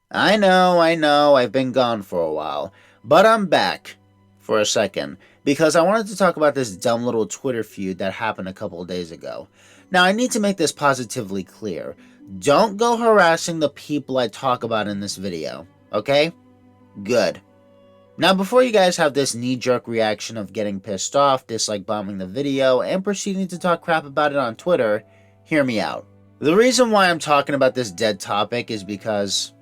I know, I've been gone for a while, but I'm back for a second because I wanted to talk about this dumb little Twitter feud that happened a couple of days ago. Now, I need to make this positively clear. Don't go harassing the people I talk about in this video, okay? Good. Now, before you guys have this knee-jerk reaction of getting pissed off, dislike bombing the video, and proceeding to talk crap about it on Twitter, hear me out. The reason why I'm talking about this dead topic is because,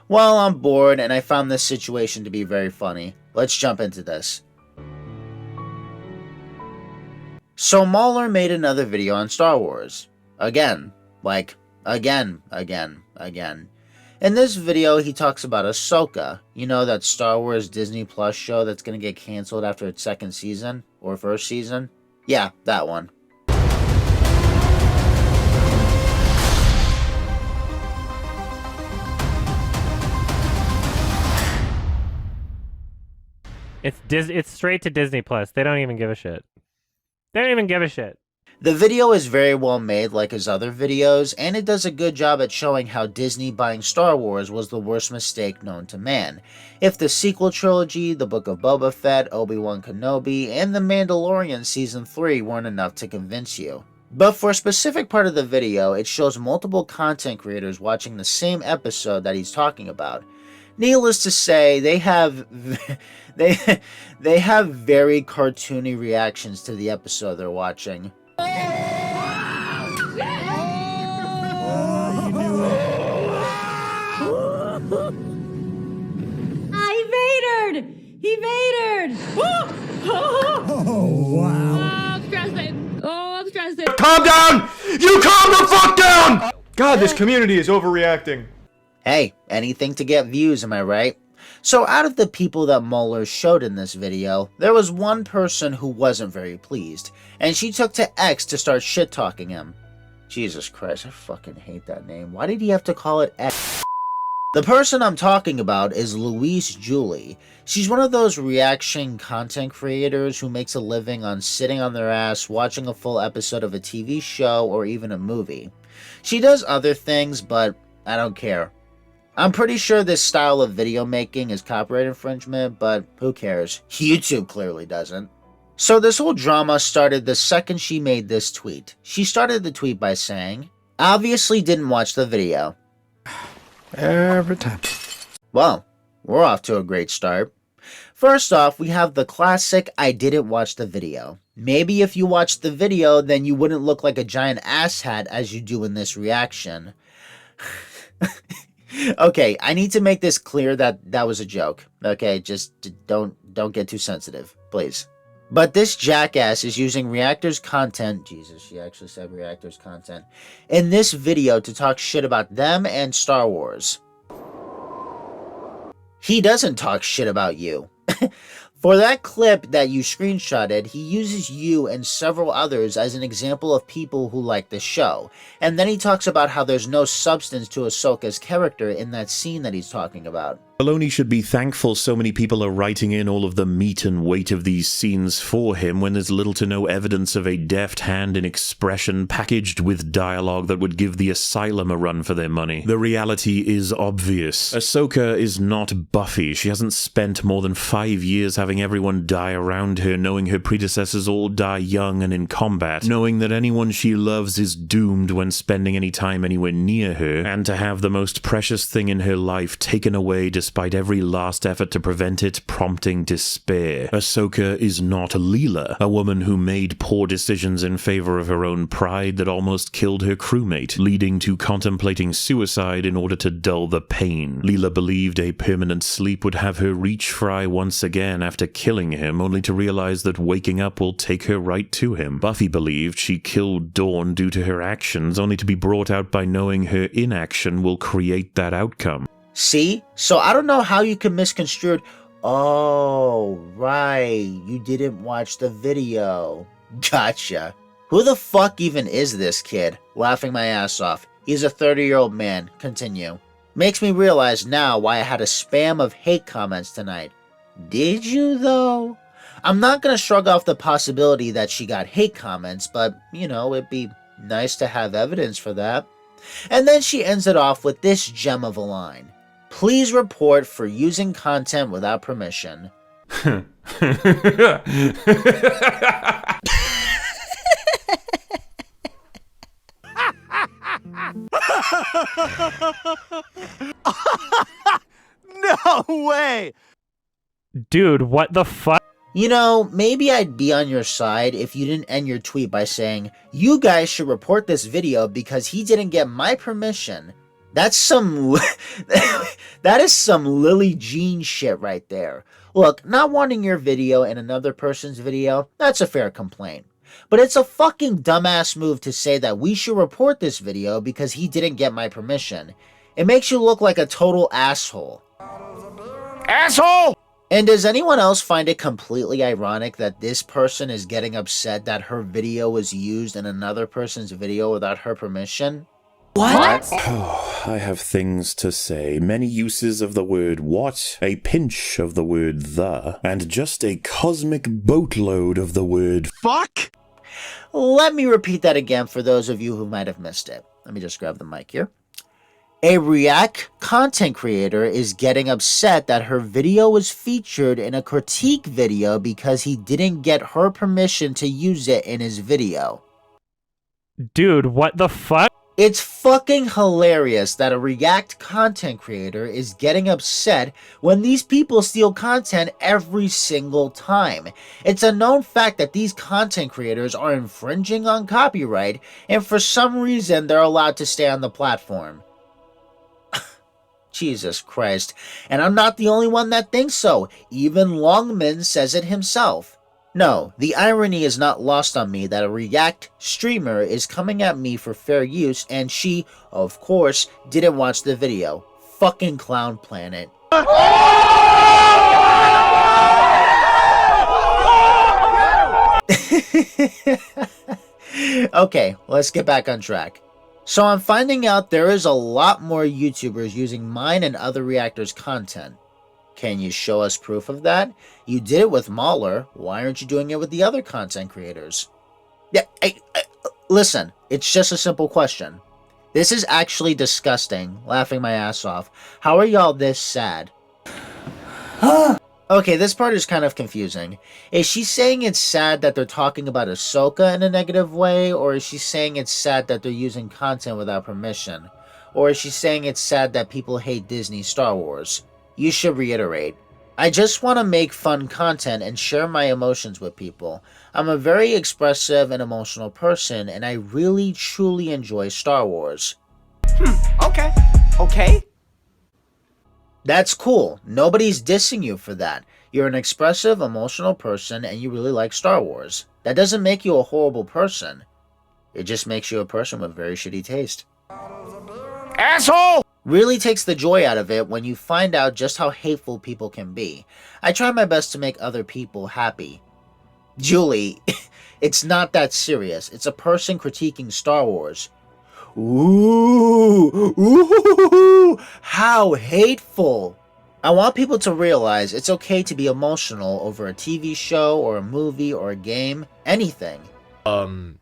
well, I'm bored and I found this situation to be very funny. Let's jump into this. So Mauler made another video on Star Wars. Again. Again. In this video, he talks about Ahsoka. You know, that Star Wars Disney Plus show that's gonna get canceled after its second season? Or first season? Yeah, that one. It's straight to Disney Plus. They don't even give a shit. They don't even give a shit. The video is very well made like his other videos, and it does a good job at showing how Disney buying Star Wars was the worst mistake known to man. If the sequel trilogy, The Book of Boba Fett, Obi-Wan Kenobi, and The Mandalorian Season 3 weren't enough to convince you. But for a specific part of the video, it shows multiple content creators watching the same episode that he's talking about. Needless to say, they have they have very cartoony reactions to the episode they're watching. He vatored! Oh, wow. I'm stressing. Calm down! You calm the fuck down! God, this community is overreacting. Hey, anything to get views, am I right? So out of the people that Mauler showed in this video, there was one person who wasn't very pleased, and she took to X to start shit-talking him. Jesus Christ, I fucking hate that name. Why did he have to call it X? The person I'm talking about is Louise Julie. She's one of those reaction content creators who makes a living on sitting on their ass, watching a full episode of a TV show or even a movie. She does other things, but I don't care. I'm pretty sure this style of video making is copyright infringement, but who cares? YouTube clearly doesn't. So this whole drama started the second she made this tweet. She started the tweet by saying, "Obviously didn't watch the video." Every time. Well, we're off to a great start. First off, we have the classic "I didn't watch the video." Maybe if you watched the video, then you wouldn't look like a giant asshat as you do in this reaction. Okay, I need to make this clear that that was a joke. Okay, just don't get too sensitive, please. But this jackass is using Reactor's content, Jesus, she actually said Reactor's content, in this video to talk shit about them and Star Wars. He doesn't talk shit about you. For that clip that you screenshotted, he uses you and several others as an example of people who like the show. And then he talks about how there's no substance to Ahsoka's character in that scene that he's talking about. Filoni should be thankful so many people are writing in all of the meat and weight of these scenes for him when there's little to no evidence of a deft hand in expression packaged with dialogue that would give the Asylum a run for their money. The reality is obvious. Ahsoka is not Buffy. She hasn't spent more than 5 years having everyone die around her, knowing her predecessors all die young and in combat, knowing that anyone she loves is doomed when spending any time anywhere near her, and to have the most precious thing in her life taken away despite every last effort to prevent it, prompting despair. Ahsoka is not Leela, a woman who made poor decisions in favor of her own pride that almost killed her crewmate, leading to contemplating suicide in order to dull the pain. Leela believed a permanent sleep would have her reach Fry once again after killing him, only to realize that waking up will take her right to him. Buffy believed she killed Dawn due to her actions, only to be brought out by knowing her inaction will create that outcome. See? So I don't know how you can misconstrue. Oh, right. You didn't watch the video. Gotcha. Who the fuck even is this kid? Laughing my ass off. He's a 30-year-old man. Continue. Makes me realize now why I had a spam of hate comments tonight. Did you, though? I'm not gonna shrug off the possibility that she got hate comments, but, you know, it'd be nice to have evidence for that. And then she ends it off with this gem of a line. Please report for using content without permission. No way! Dude, what the fuck? You know, maybe I'd be on your side if you didn't end your tweet by saying, "You guys should report this video because he didn't get my permission." That's some... that is some Lily Jean shit right there. Look, not wanting your video in another person's video, that's a fair complaint. But it's a fucking dumbass move to say that we should report this video because he didn't get my permission. It makes you look like a total asshole. Asshole! And does anyone else find it completely ironic that this person is getting upset that her video was used in another person's video without her permission? What? Oh, I have things to say. Many uses of the word what, a pinch of the word the, and just a cosmic boatload of the word Fuck! Let me repeat that again for those of you who might have missed it. Let me just grab the mic here. A React content creator is getting upset that her video was featured in a critique video because he didn't get her permission to use it in his video. Dude, what the fuck? It's fucking hilarious that a React content creator is getting upset when these people steal content every single time. It's a known fact that these content creators are infringing on copyright, and for some reason they're allowed to stay on the platform. Jesus Christ. And I'm not the only one that thinks so. Even Longman says it himself. No, the irony is not lost on me that a React streamer is coming at me for fair use and she, of course, didn't watch the video. Fucking Clown Planet. Okay, let's get back on track. So I'm finding out there is a lot more YouTubers using mine and other reactors' content. Can you show us proof of that? You did it with Mauler. Why aren't you doing it with the other content creators? Yeah, listen, it's just a simple question. This is actually disgusting. Laughing my ass off. How are y'all this sad? Okay, this part is kind of confusing. Is she saying it's sad that they're talking about Ahsoka in a negative way, or is she saying it's sad that they're using content without permission? Or is she saying it's sad that people hate Disney Star Wars? You should reiterate. I just want to make fun content and share my emotions with people. I'm a very expressive and emotional person, and I really truly enjoy Star Wars. Okay. That's cool. Nobody's dissing you for that. You're an expressive, emotional person and you really like Star Wars. That doesn't make you a horrible person. It just makes you a person with very shitty taste. Asshole! Really takes the joy out of it when you find out just how hateful people can be. I try my best to make other people happy. Julie, it's not that serious. It's a person critiquing Star Wars. Ooh, how hateful. I want people to realize it's okay to be emotional over a TV show or a movie or a game, anything.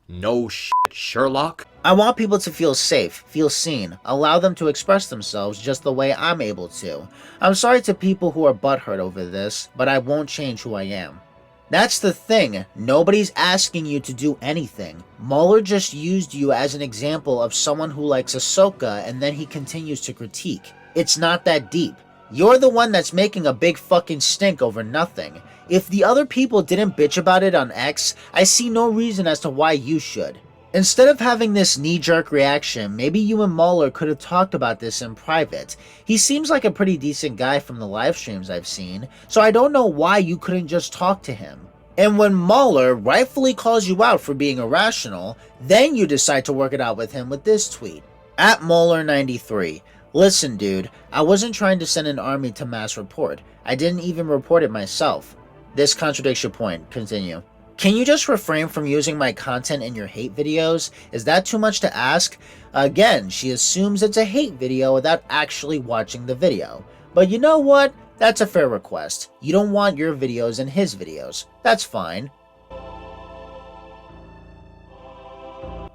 No shit, Sherlock? I want people to feel safe, feel seen, allow them to express themselves just the way I'm able to. I'm sorry to people who are butthurt over this, but I won't change who I am. That's the thing, nobody's asking you to do anything. Mauler just used you as an example of someone who likes Ahsoka and then he continues to critique. It's not that deep. You're the one that's making a big fucking stink over nothing. If the other people didn't bitch about it on X, I see no reason as to why you should. Instead of having this knee-jerk reaction, maybe you and Mauler could have talked about this in private. He seems like a pretty decent guy from the live streams I've seen, so I don't know why you couldn't just talk to him. And when Mauler rightfully calls you out for being irrational, then you decide to work it out with him with this tweet. At Mauler93, listen dude, I wasn't trying to send an army to mass report. I didn't even report it myself. This contradicts your point. Continue. Can you just refrain from using my content in your hate videos? Is that too much to ask? Again, she assumes it's a hate video without actually watching the video. But you know what? That's a fair request. You don't want your videos in his videos. That's fine.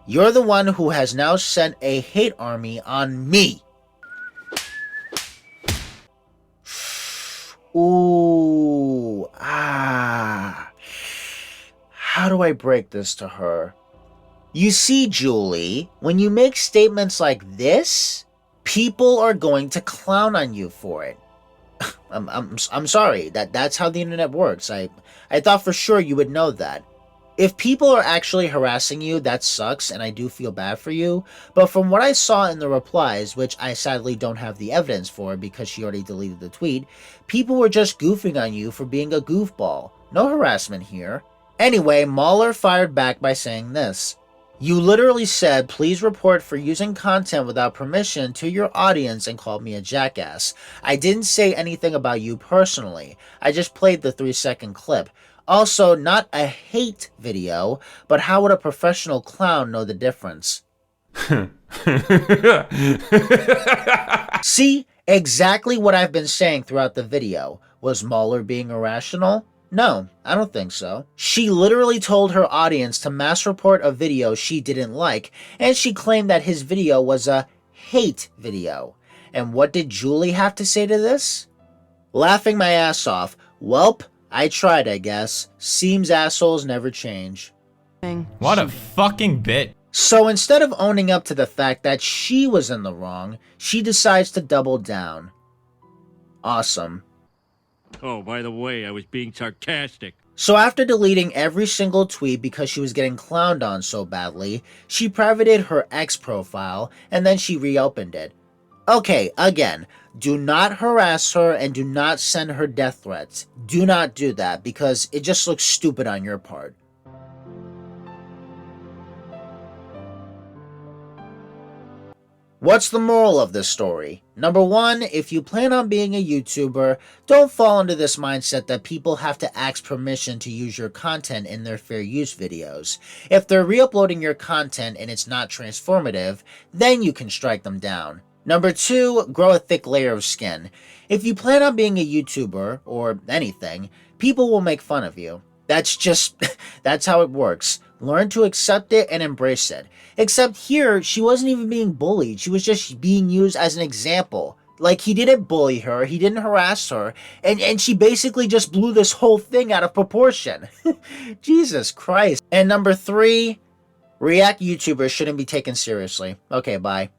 You're the one who has now sent a hate army on me. Ooh, how do I break this to her? You see, Julie, when you make statements like this, people are going to clown on you for it. I'm sorry, that's how the internet works. I thought for sure you would know that. If people are actually harassing you, that sucks, and I do feel bad for you, but from what I saw in the replies, which I sadly don't have the evidence for because she already deleted the tweet, people were just goofing on you for being a goofball. No harassment here. Anyway, Mauler fired back by saying this. You literally said, please report for using content without permission to your audience and called me a jackass. I didn't say anything about you personally. I just played the 3-second clip. Also, not a hate video, but how would a professional clown know the difference? See, exactly what I've been saying throughout the video. Was Mauler being irrational? No, I don't think so. She literally told her audience to mass report a video she didn't like, and she claimed that his video was a hate video. And what did Julie have to say to this? Laughing my ass off. Welp, I tried, I guess. Seems assholes never change. What a fucking bit. So instead of owning up to the fact that she was in the wrong, she decides to double down. Awesome. Oh, by the way, I was being sarcastic. So after deleting every single tweet because she was getting clowned on so badly, she privated her X profile and then she reopened it. Okay, again, do not harass her and do not send her death threats. Do not do that because it just looks stupid on your part. What's the moral of this story? Number 1, if you plan on being a YouTuber, don't fall into this mindset that people have to ask permission to use your content in their fair use videos. If they're re-uploading your content and it's not transformative, then you can strike them down. Number 2, grow a thick layer of skin. If you plan on being a YouTuber, or anything, people will make fun of you. That's how it works. Learn to accept it and embrace it. Except here, she wasn't even being bullied. She was just being used as an example. Like, he didn't bully her, he didn't harass her, and she basically just blew this whole thing out of proportion. Jesus Christ. And number 3, react YouTubers shouldn't be taken seriously. Okay, bye.